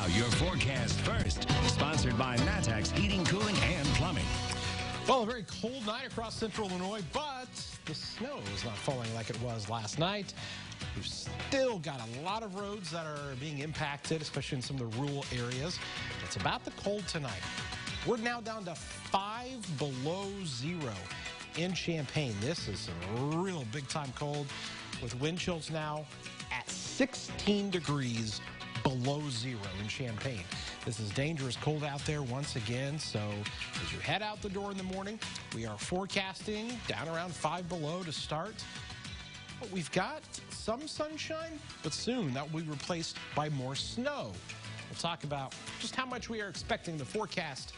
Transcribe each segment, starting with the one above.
Now, your forecast first, sponsored by Matex Heating, Cooling, and Plumbing. Well, a very cold night across central Illinois, but the snow is not falling like it was last night. We've still got a lot of roads that are being impacted, especially in some of the rural areas. It's about the cold tonight. We're now down to 5 below zero in Champaign. This is a real big-time cold with wind chills now at 16 degrees below zero in Champaign. This is dangerous cold out there once again, so as you head out the door in the morning, we are forecasting down around 5 below to start. But we've got some sunshine, but soon that will be replaced by more snow. We'll talk about just how much we are expecting the forecast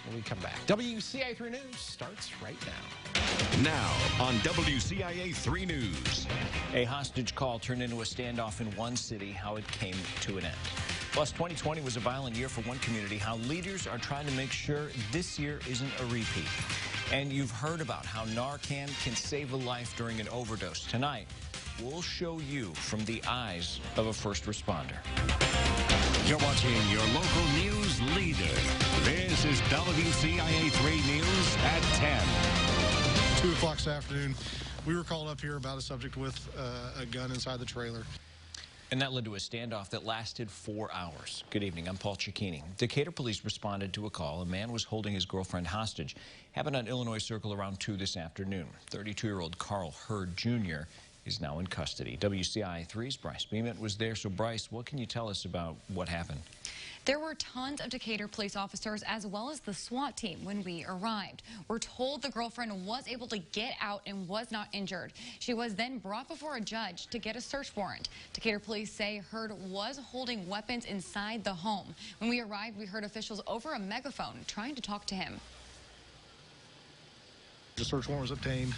when we come back. WCIA 3 News starts right now. Now on WCIA 3 News. A hostage call turned into a standoff in one city, how it came to an end. Plus, 2020 was a violent year for one community, how leaders are trying to make sure this year isn't a repeat. And you've heard about how Narcan can save a life during an overdose. Tonight, we'll show you from the eyes of a first responder. You're watching your local news leader. This is WCIA 3 News at 10. 2 o'clock this afternoon, we were called up here about a subject with a gun inside the trailer. And that led to a standoff that lasted 4 hours. Good evening, I'm Paul Cicchini. Decatur police responded to a call. A man was holding his girlfriend hostage. Happened on Illinois Circle around 2 this afternoon. 32-year-old Carl Hurd Jr. is now in custody. WCIA 3's Bryce Beeman was there. So, Bryce, what can you tell us about what happened? There were tons of Decatur police officers as well as the SWAT team when we arrived. We're told the girlfriend was able to get out and was not injured. She was then brought before a judge to get a search warrant. Decatur police say Hurd was holding weapons inside the home. When we arrived, we heard officials over a megaphone trying to talk to him. The search warrant was obtained,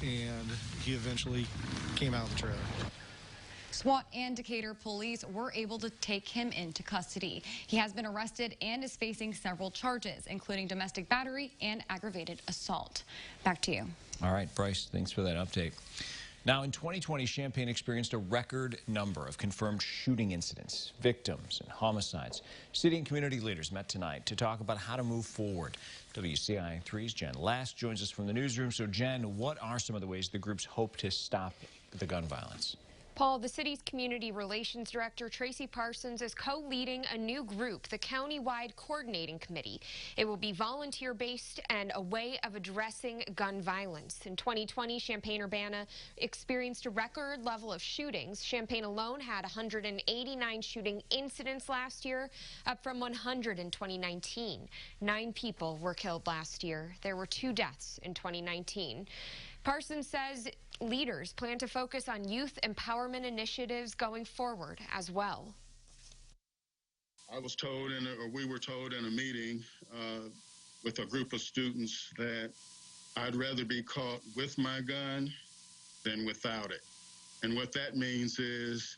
and he eventually came out of the trailer. SWAT and Decatur police were able to take him into custody. He has been arrested and is facing several charges, including domestic battery and aggravated assault. Back to you. All right, Bryce, thanks for that update. Now, in 2020, Champaign experienced a record number of confirmed shooting incidents, victims, and homicides. City and community leaders met tonight to talk about how to move forward. WCIA 3's Jen Last joins us from the newsroom. So, Jen, what are some of the ways the groups hope to stop the gun violence? Paul, the city's community relations director, Tracy Parsons, is co-leading a new group, the Countywide Coordinating Committee. It will be volunteer-based and a way of addressing gun violence. In 2020, Champaign-Urbana experienced a record level of shootings. Champaign alone had 189 shooting incidents last year, up from 100 in 2019. 9 people were killed last year. There were 2 deaths in 2019. Parsons says leaders plan to focus on youth empowerment initiatives going forward as well. I was told, or we were told in a meeting with a group of students that I'd rather be caught with my gun than without it. And what that means is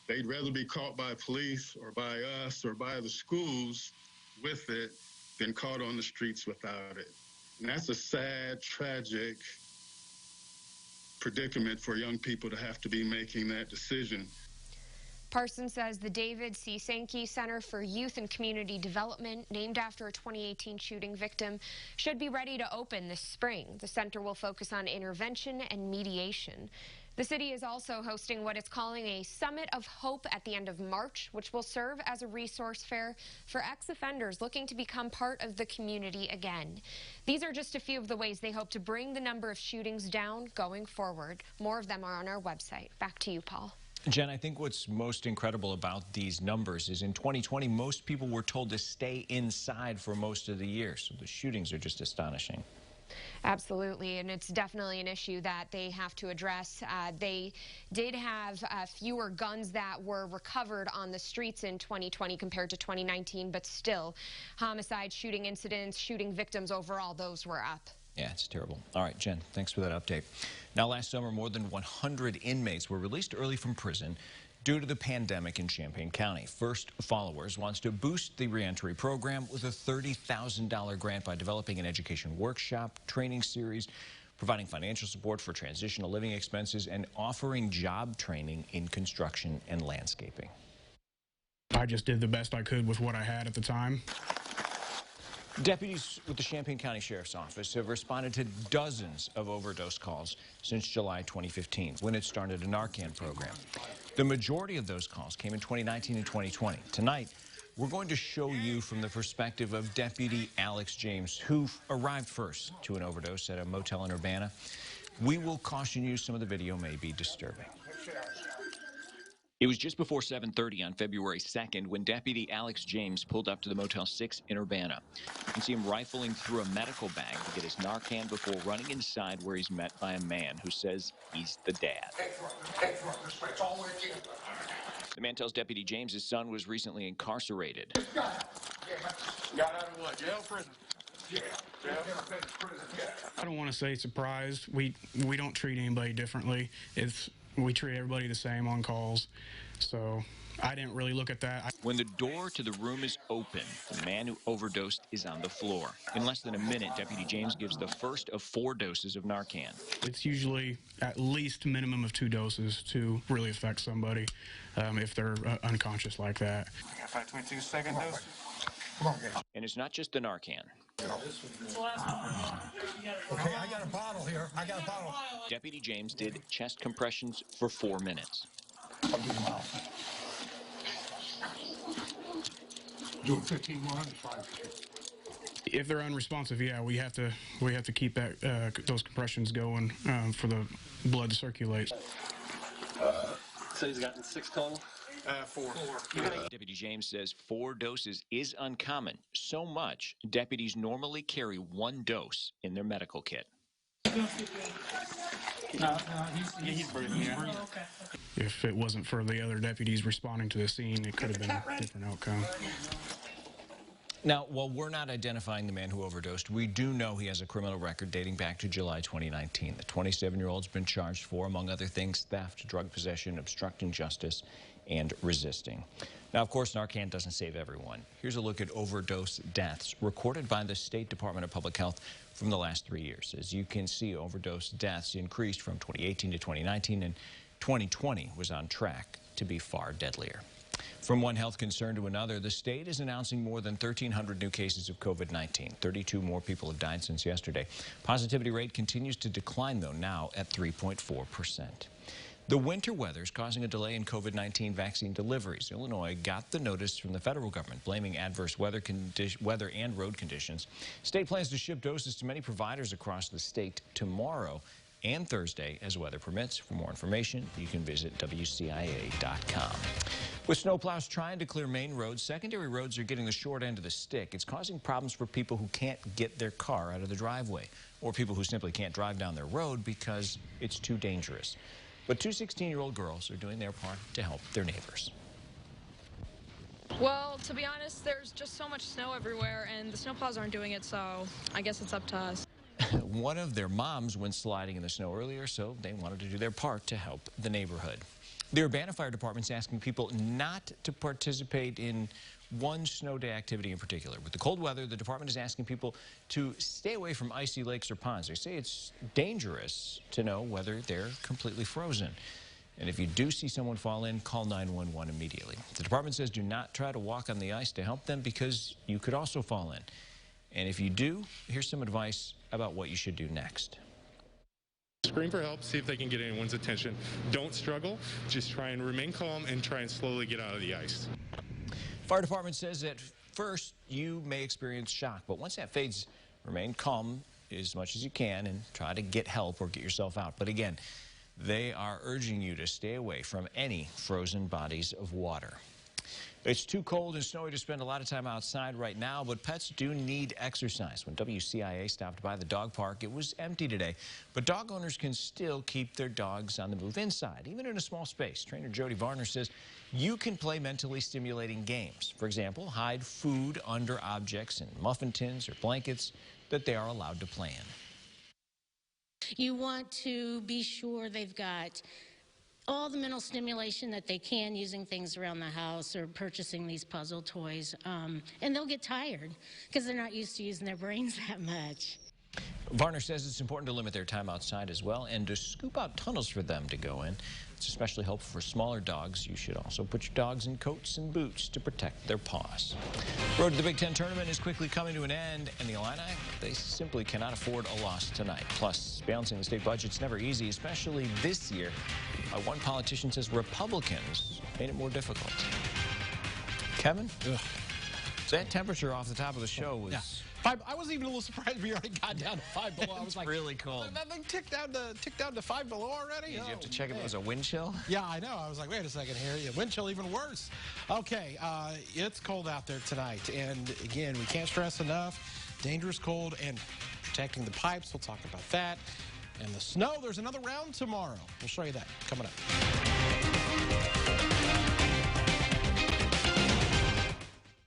they'd rather be caught by police or by us or by the schools with it than caught on the streets without it. And that's a sad, tragic predicament for young people to have to be making that decision. Parsons says the David C. Sankey Center for Youth and Community Development, named after a 2018 shooting victim, should be ready to open this spring. The center will focus on intervention and mediation. The city is also hosting what it's calling a Summit of Hope at the end of March, which will serve as a resource fair for ex-offenders looking to become part of the community again. These are just a few of the ways they hope to bring the number of shootings down going forward. More of them are on our website. Back to you, Paul. Jen, I think what's most incredible about these numbers is in 2020, most people were told to stay inside for most of the year. So the shootings are just astonishing. Absolutely, and it's definitely an issue that they have to address. They did have fewer guns that were recovered on the streets in 2020 compared to 2019, but still, homicide, shooting incidents, shooting victims overall, those were up. Yeah, it's terrible. All right, Jen, thanks for that update. Now, last summer, more than 100 inmates were released early from prison due to the pandemic in Champaign County. First Followers wants to boost the reentry program with a $30,000 grant by developing an education workshop, training series, providing financial support for transitional living expenses, and offering job training in construction and landscaping. I just did the best I could with what I had at the time. Deputies with the Champaign County Sheriff's Office have responded to dozens of overdose calls since July 2015, when it started a Narcan program. The majority of those calls came in 2019 and 2020. Tonight, we're going to show you from the perspective of Deputy Alex James, who arrived first to an overdose at a motel in Urbana. We will caution you some of the video may be disturbing. It was just before 7:30 on February 2nd when Deputy Alex James pulled up to the Motel 6 in Urbana. You can see him rifling through a medical bag to get his Narcan before running inside, where he's met by a man who says he's the dad. The man tells Deputy James his son was recently incarcerated. Got out of what? Jail, prison? I don't want to say surprised. We don't treat anybody differently. We treat everybody the same on calls. So I didn't really look at that. When the door to the room is open, the man who overdosed is on the floor. In less than a minute, Deputy James gives the first of 4 doses of Narcan. It's usually at least minimum of 2 doses to really affect somebody if they're unconscious like that. I got 522 second dose. And it's not just the Narcan. Okay, I got a bottle here. I got a bottle. Deputy James did chest compressions for 4 minutes. I'll do them out. Doing 15 more, 5. If they're unresponsive, yeah, we have to keep that those compressions going for the blood to circulate. So he's gotten 6 total? 4. Deputy James says 4 doses is uncommon. So much, deputies normally carry 1 dose in their medical kit. He's breathing, yeah. Oh, okay. If it wasn't for the other deputies responding to the scene, it could have been a different outcome. Now, while we're not identifying the man who overdosed, we do know he has a criminal record dating back to July 2019. The 27-year-old's been charged for, among other things, theft, drug possession, obstructing justice, and resisting. Now, of course, Narcan doesn't save everyone. Here's a look at overdose deaths recorded by the State Department of Public Health from the last 3 years. As you can see, overdose deaths increased from 2018 to 2019, and 2020 was on track to be far deadlier. From one health concern to another, the state is announcing more than 1,300 new cases of COVID-19. 32 more people have died since yesterday. Positivity rate continues to decline, though, now at 3.4%. The winter weather is causing a delay in COVID-19 vaccine deliveries. Illinois got the notice from the federal government blaming adverse weather and road conditions. State plans to ship doses to many providers across the state tomorrow and Thursday as weather permits. For more information, you can visit WCIA.com. With snowplows trying to clear main roads, secondary roads are getting the short end of the stick. It's causing problems for people who can't get their car out of the driveway, or people who simply can't drive down their road because it's too dangerous. But 2 16-year-old girls are doing their part to help their neighbors. Well, to be honest, there's just so much snow everywhere, and the snowplows aren't doing it, so I guess it's up to us. One of their moms went sliding in the snow earlier, so they wanted to do their part to help the neighborhood. The Urbana Fire Department is asking people not to participate in one snow day activity in particular. With the cold weather, the department is asking people to stay away from icy lakes or ponds. They say it's dangerous to know whether they're completely frozen. And if you do see someone fall in, call 911 immediately. The department says do not try to walk on the ice to help them because you could also fall in. And if you do, here's some advice about what you should do next. Scream for help, see if they can get anyone's attention. Don't struggle, just try and remain calm and try and slowly get out of the ice. Fire department says at first you may experience shock, but once that fades, remain calm as much as you can and try to get help or get yourself out. But again, they are urging you to stay away from any frozen bodies of water. It's too cold and snowy to spend a lot of time outside right now, but pets do need exercise. When WCIA stopped by the dog park, it was empty today, but dog owners can still keep their dogs on the move inside, even in a small space. Trainer Jody Varner says you can play mentally stimulating games. For example, hide food under objects in muffin tins or blankets that they are allowed to play in. You want to be sure they've got all the mental stimulation that they can using things around the house or purchasing these puzzle toys. And they'll get tired because they're not used to using their brains that much. Varner says it's important to limit their time outside as well and to scoop out tunnels for them to go in. It's especially helpful for smaller dogs. You should also put your dogs in coats and boots to protect their paws. Road to the Big Ten tournament is quickly coming to an end, and the Illini, they simply cannot afford a loss tonight. Plus, balancing the state budget's never easy, especially this year. One politician says Republicans made it more difficult. Kevin? Ugh. That temperature off the top of the show was... Yeah. I was even a little surprised we already got down to 5 below. I was like, really cold. That thing ticked down to 5 below already? Did you have to check if it was a wind chill? Yeah, I know. I was like, wait a second here. Yeah, wind chill even worse. Okay, it's cold out there tonight. And again, we can't stress enough, dangerous cold and protecting the pipes. We'll talk about that. And the snow, there's another round tomorrow. We'll show you that coming up.